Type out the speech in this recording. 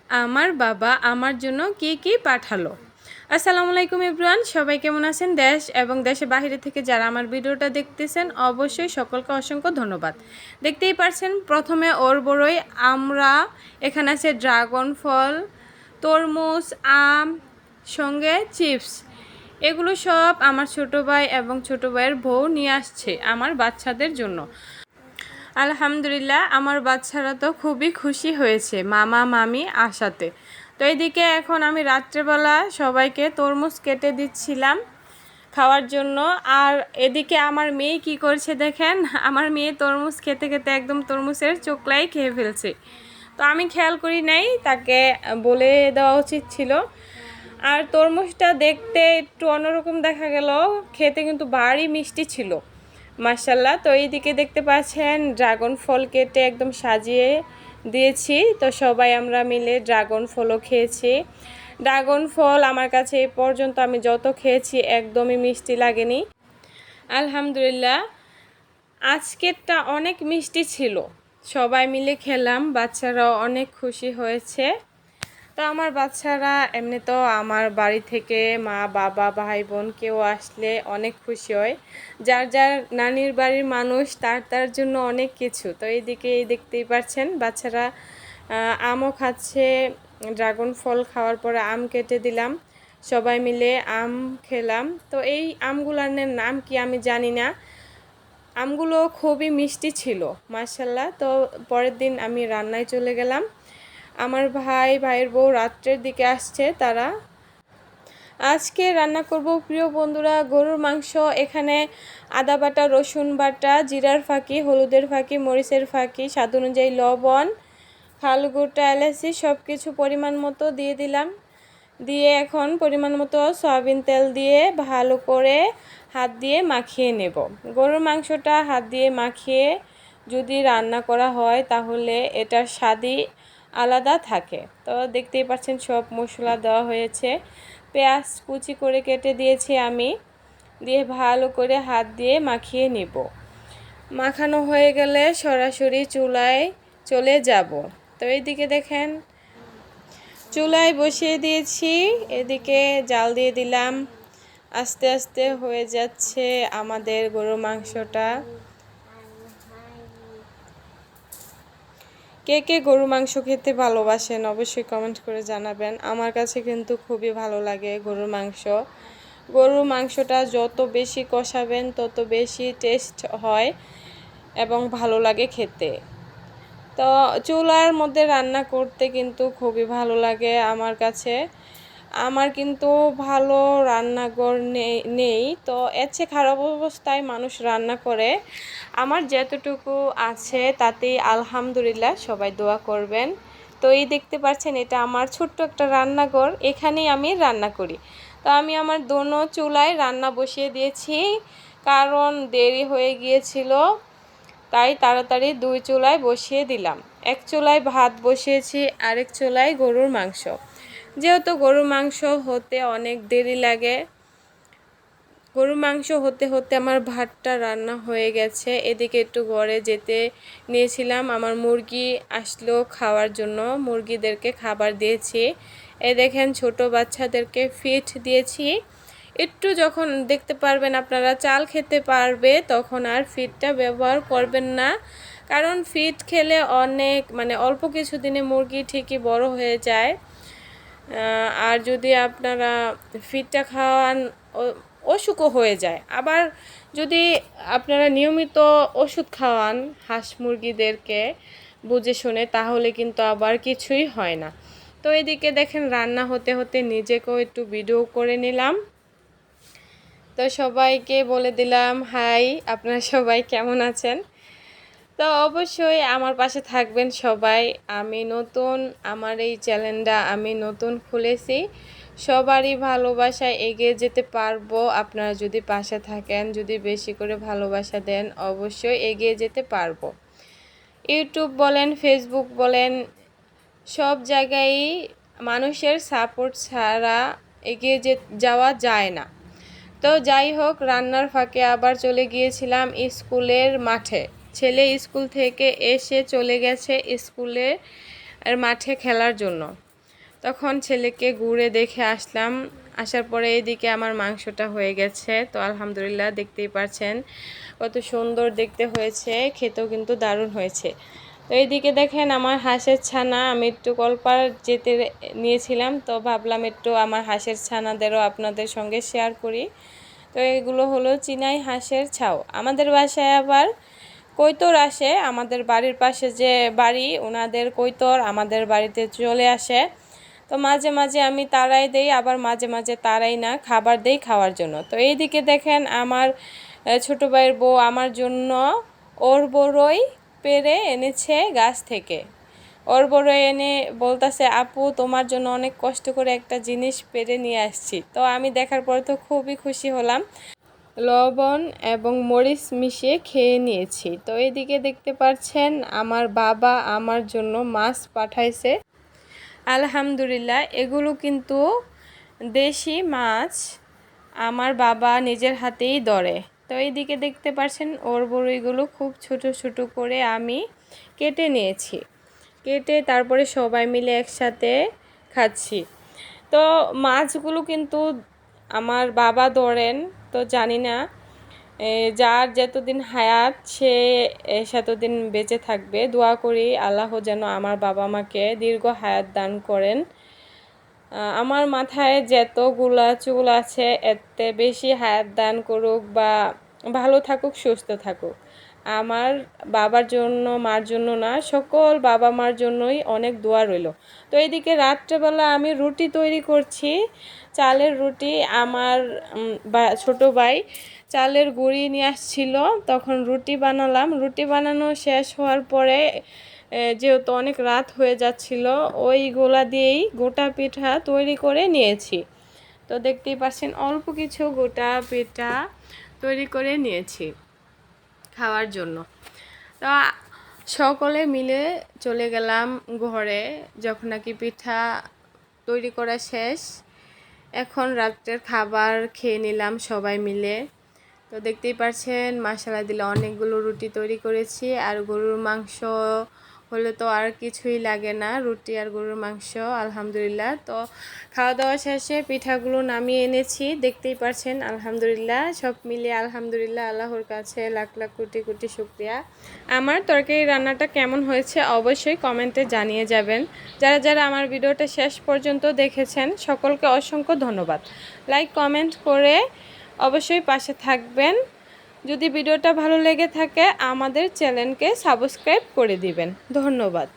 আমার বাবা আমার জন্য কি কি পাঠালো। আসসালামু আলাইকুম এভরিওয়ান, সবাই কেমন আছেন? দেশ এবং দেশের বাইরে থেকে যারা আমার ভিডিওটা দেখতেছেন অবশ্যই সকলকে অসংখ্য ধন্যবাদ। দেখতেই পারছেন প্রথমে ওর বড়ই আমরা, এখানে আছে ড্রাগন ফল, তরমুজ, আম, সঙ্গে চিপস। এগুলো সব আমার ছোট ভাই এবং ছোট ভাইয়ের বউ নিয়ে আসছে আমার বাচ্চাদের জন্য। আলহামদুলিল্লাহ, আমার বাচ্চারা তো খুবই খুশি হয়েছে মামা মামি আসাতে। তো এইদিকে এখন আমি রাত্রেবেলা সবাইকে তরমুজ কেটে দিচ্ছিলাম খাওয়ার জন্য। আর এদিকে আমার মেয়ে কি করছে দেখেন, আমার মেয়ে তরমুজ খেতে খেতে একদম তরমুজের চোখলাই খেয়ে ফেলছে। তো আমি খেয়াল করি নাই, তাকে বলে দেওয়া উচিত ছিল। আর তরমুজটা দেখতে একটু অন্যরকম দেখা গেল, খেতে কিন্তু ভারী মিষ্টি ছিল মাশাল্লাহ। তো এইদিকে দেখতে পাচ্ছেন ড্রাগন ফল কেটে একদম সাজিয়ে দিয়েছি। তো সবাই আমরা মিলে ড্রাগন ফলও খেয়েছি। ড্রাগন ফল আমার কাছে এই পর্যন্ত আমি যত খেয়েছি একদমই মিষ্টি লাগেনি আলহামদুলিল্লাহ। আজকেরটা অনেক মিষ্টি ছিল, সবাই মিলে খেলাম, বাচ্চারাও অনেক খুশি হয়েছে। তো আমার বাচ্চারা এমনি তো আমার বাড়ি থেকে মা বাবা ভাই বোন কেউ আসলে অনেক খুশি হয়। যার যার নানির বাড়ির মানুষ তার জন্য অনেক কিছু। তো এইদিকে দেখতেই পাচ্ছেন বাচ্চারা আমও খাচ্ছে। ড্রাগন ফল খাওয়ার পরে আম কেটে দিলাম, সবাই মিলে আম খেলাম। তো এই আমগুলোর নাম কি আমি জানি না, আমগুলো খুবই মিষ্টি ছিল মাশাল্লাহ। তো পরের দিন আমি রান্নায় চলে গেলাম। আমার ভাইয়ের বউ রাত্রের দিকে আসছে তারা। আজকে রান্না করব প্রিয় বন্ধুরা গরুর মাংস। এখানে আদা বাটা, রসুন বাটা, জিরার ফাঁকি, হলুদের ফাঁকি, মরিচের ফাঁকি, স্বাদ অনুযায়ী লবণ, ফালগুটা, এলাচি সব কিছু পরিমাণ মতো দিয়ে দিলাম। দিয়ে এখন পরিমাণ মতো সয়াবিন তেল দিয়ে ভালো করে হাত দিয়ে মাখিয়ে নেব। গরুর মাংসটা হাত দিয়ে মাখিয়ে যদি রান্না করা হয় তাহলে এটার স্বাদই আলাদা থাকে। তো দেখতেই পাচ্ছেন সব মশলা দেওয়া হয়েছে। পেঁয়াজ কুচি করে কেটে দিয়েছি আমি, দিয়ে ভালো করে হাত দিয়ে মাখিয়ে নেব। মাখানো হয়ে গেলে সরাসরি চুলায় চলে যাব। তো এইদিকে দেখেন চুলায় বসিয়ে দিয়েছি, এদিকে জাল দিয়ে দিলাম। আস্তে আস্তে হয়ে যাচ্ছে আমাদের গরুর মাংসটা। কে কে গরু মাংস খেতে ভালোবাসেন অবশ্যই কমেন্ট করে জানাবেন। আমার কাছে কিন্তু খুবই ভালো লাগে গরুর মাংস। গরুর মাংসটা যত বেশি কষাবেন তত বেশি টেস্ট হয় এবং ভালো লাগে খেতে। তো চুলার মধ্যে রান্না করতে কিন্তু খুবই ভালো লাগে আমার কাছে। আমার কিন্তু ভালো রান্নাঘর নেই, তো এর চেয়ে খারাপ অবস্থায় মানুষ রান্না করে। আমার যতটুকু আছে তাতেই আলহামদুলিল্লাহ, সবাই দোয়া করবেন। তো এই দেখতে পাচ্ছেন এটা আমার ছোট্ট একটা রান্নাঘর, এখানেই আমি রান্না করি। তো আমি আমার দোনো চুলায় রান্না বসিয়ে দিয়েছি, কারণ দেরি হয়ে গিয়েছিল তাই তাড়াতাড়ি দুই চুলায় বসিয়ে দিলাম। এক চুলায় ভাত বসিয়েছি, আরেক চুলায় গরুর মাংস। যেহেতু গরুর মাংস হতে অনেক দেরি লাগে, গরুর মাংস হতে হতে আমার ভাতটা রান্না হয়ে গেছে। এদিকে একটু ঘরে যেতে নিয়েছিলাম, আমার মুরগি আসলো খাওয়ার জন্য, মুরগিদেরকে খাবার দিয়েছি। এই দেখেন ছোট বাচ্চাদেরকে ফিড দিয়েছি। একটু যখন দেখতে পারবেন আপনারা চাল খেতে পারবে তখন আর ফিডটা ব্যবহার করবেন না, কারণ ফিড খেলে অনেক অল্প কিছু দিনে মুরগি ঠিকই বড় হয়ে যায়। আর যদি আপনারা ফিডটা খাওয়ান অসুখও হয়ে যায়। আবার যদি আপনারা নিয়মিত ওষুধ খাওয়ান হাঁস মুরগিদেরকে বুঝে শুনে, তাহলে কিন্তু আবার কিছুই হয় না। তো এদিকে দেখেন রান্না হতে হতে নিজেকেও একটু ভিডিও করে নিলাম। তো সবাইকে বলে দিলাম হাই, আপনারা সবাই কেমন আছেন। তো অবশ্যই আমার পাশে থাকবেন সবাই। আমি নতুন, আমার এই চ্যানেলটা আমি নতুন খুলেছি, সবারই ভালোবাসায় এগিয়ে যেতে পারবো আপনারা যদি পাশে থাকেন, যদি বেশি করে ভালোবাসা দেন অবশ্যই এগিয়ে যেতে পারবো। ইউটিউব বলেন, ফেসবুক বলেন, সব জায়গায় মানুষের সাপোর্ট ছাড়া এগিয়ে যাওয়া যায় না। তো যাই হোক, রান্নার ফাঁকে আবার চলে গিয়েছিলাম স্কুলের মাঠে। ছেলে স্কুল থেকে এসে চলে গেছে স্কুলের মাঠে খেলার জন্য। তখন ছেলেকে ঘুরে দেখে আসলাম। আসার পরে এইদিকে আমার মাংসটা হয়ে গেছে। তো আলহামদুলিল্লাহ, দেখতেই পাচ্ছেন কত সুন্দর দেখতে হয়েছে, খেতেও কিন্তু দারুণ হয়েছে। তো এইদিকে দেখেন আমার হাঁসের ছানা, আমি একটু কলপার যেতে নিয়েছিলাম, তো ভাবলাম একটু আমার হাঁসের ছানাদেরও আপনাদের সঙ্গে শেয়ার করি। তো এগুলো হলো চীনাই হাঁসের ছাও। আমাদের বাসায় আবার কৈতর আসে, আমাদের বাড়ির পাশে যে বাড়ি ওনাদের কৈতর আমাদের বাড়িতে চলে আসে। তো মাঝে মাঝে আমি তাড়াই দেই, আবার মাঝে মাঝে তাড়াই না, খাবার দেই খাওয়ার জন্য। তো এইদিকে দেখেন আমার ছোটো ভাইয়ের বউ আমার জন্য ওর বড়ই পেড়ে এনেছে গাছ থেকে। ওর বড়ই এনে বলতেছে, আপু তোমার জন্য অনেক কষ্ট করে একটা জিনিস পেড়ে নিয়ে আসছি। তো আমি দেখার পর তো খুবই খুশি হলাম, লবণ এবং মরিচ মিশিয়ে খেয়ে নিয়েছি। তো এইদিকে দেখতে পাচ্ছেন আমার বাবা আমার জন্য মাছ পাঠাইছে। আলহামদুলিল্লাহ, এগুলো কিন্তু দেশি মাছ, আমার বাবা নিজের হাতেই ধরে। তো এইদিকে দেখতে পাচ্ছেন ওর বড়িগুলো খুব ছোট ছোট করে আমি কেটে নিয়েছি, কেটে তারপরে সবাই মিলে একসাথে খাচ্ছি। তো মাছগুলো কিন্তু আমার বাবা ধরেন, তো জানি না যার যতদিন হায়াত সে সেতদিন বেঁচে থাকবে। দোয়া করি আল্লাহ যেন আমার বাবা মাকে দীর্ঘ হায়াত দান করেন। আমার মাথায় যতগুলা চুল আছে এতে বেশি হায়াত দান করুক, বা ভালো থাকুক, সুস্থ থাকুক। আমার বাবার জন্য, মার জন্য না, সকল বাবা মার জন্যই অনেক দোয়া রইল। তো এইদিকে রাত্রেবেলা আমি রুটি তৈরি করছি, চালের রুটি। আমার ছোটো ভাই চালের গুঁড়ি নিয়ে আসছিল, তখন রুটি বানালাম। রুটি বানানো শেষ হওয়ার পরে যেহেতু অনেক রাত হয়ে যাচ্ছিল, ওইগুলা দিয়েই গোটা পিঠা তৈরি করে নিয়েছি। তো দেখতেই পাচ্ছেন অল্প কিছু গোটা পিঠা তৈরি করে নিয়েছি খাওয়ার জন্য। তো সকলে মিলে চলে গেলাম ঘরে, যখন নাকি পিঠা তৈরি করা শেষ। এখন রাত্রের খাবার খেয়ে নিলাম সবাই মিলে। তো দেখতেই পাচ্ছেন মাশাআল্লাহ দিলে অনেকগুলো রুটি তৈরি করেছি, আর গরুর মাংস হলে তো আর কিছুই লাগে না, রুটি আর গরুর মাংস। আলহামদুলিল্লাহ, তো খাওয়া দাওয়া শেষে পিঠাগুলো নামিয়ে এনেছি, দেখতেই পাচ্ছেন। আলহামদুলিল্লাহ, সব মিলিয়ে আলহামদুলিল্লাহ, আল্লাহর কাছে লাখ লাখ কোটি কোটি শুকরিয়া। আমার তরকারি রান্নাটা কেমন হয়েছে অবশ্যই কমেন্টে জানিয়ে যাবেন। যারা যারা আমার ভিডিওটা শেষ পর্যন্ত দেখেছেন সকলকে অসংখ্য ধন্যবাদ। লাইক কমেন্ট করে অবশ্যই পাশে থাকবেন। যদি ভিডিওটা ভালো লেগে থাকে আমাদের চ্যানেলকে সাবস্ক্রাইব করে দিবেন। ধন্যবাদ।